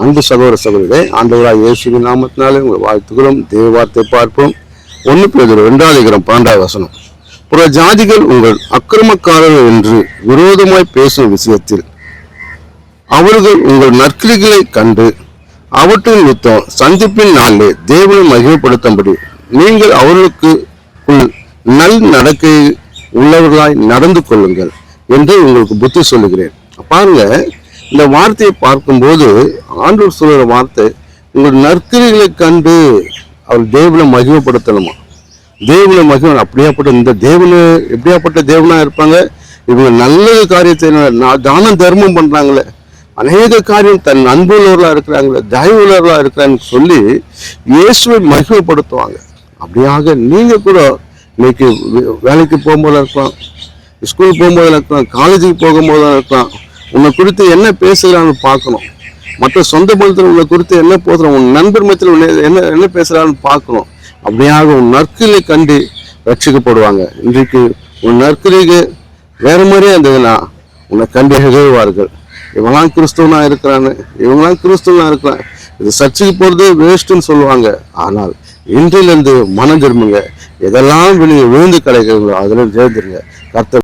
அன்பு சகோதர சகோதரே, ஆண்டவராக இயேசுவின் நாமத்தினாலே உங்கள் வாழ்த்துக்கிறோம். தேவ வார்த்தை பார்ப்போம். 1 பேதுரு 2:12 புற ஜாதிகள் உங்கள் அக்கிரமக்காரர்கள் என்று விரோதமாய் பேசும் விஷயத்தில் அவர்கள் உங்கள் நற்கிரிகளை கண்டு அவற்றின் நிமித்தம் சந்திப்பின் நாளிலே தேவனை மகிமைப்படுத்தும்படி நீங்கள் அவர்களுக்கு நல் நடக்கை உள்ளவர்களாய் நடந்து கொள்ளுங்கள் என்று உங்களுக்கு புத்தி சொல்லுகிறேன். பாருங்க, இந்த வார்த்தையை பார்க்கும்போது ஆண்டவர் சொல்கிற வார்த்தை, உங்கள் நற்கிரிகளை கண்டு அவர் தேவனை மகிமைப்படுத்தணுமா. தேவனை மகிமை அப்படியாப்பட்ட இந்த தேவனு எப்படியாப்பட்ட தேவனா இருப்பாங்க. இவங்க நல்ல காரியத்தை தானம் தர்மம் பண்றாங்களே, அநேக காரியம் தன் அன்புள்ளவர்களா இருக்கிறாங்களே, தயவுள்ளவர்களா இருக்கிறாங்கன்னு சொல்லி இயேசுவை மகிமைப்படுத்துவாங்க. அப்படியாக நீங்க கூட இன்னைக்கு வேலைக்கு போகும்போது இருக்கலாம், ஸ்கூல் போகும்போது இருக்கலாம், காலேஜுக்கு போகும்போது இருக்கலாம், உன்னை குறித்து என்ன பேசுகிறான்னு பார்க்கணும். மற்ற சொந்த பந்தத்தில் உன்னை குறித்து என்ன போதுறோம், உன் நண்பர் மத்தியில் என்ன பேசுகிறான்னு பார்க்கணும். அப்படியாக உன் நற்கிரியை கண்டு ரட்சிக்கப்படுவாங்க. இன்றைக்கு உன் நற்கிரிக்கு வேற மாதிரியே இருந்ததுன்னா உன்னை கண்டு எகழ்வார்கள். இவங்களாம் கிறிஸ்துவனா இருக்கிறான்னு, இவங்களாம் கிறிஸ்துவனா இருக்கிறான், இது சர்ச்சைக்கு போகிறது வேஸ்ட்டுன்னு சொல்லுவாங்க. ஆனால் இன்றிலிருந்து மனம் திரும்புங்க. எதெல்லாம் வெளியே விழுந்து கிடைக்கிறீங்களோ அதில் சேர்ந்துருங்க. கர்த்தர்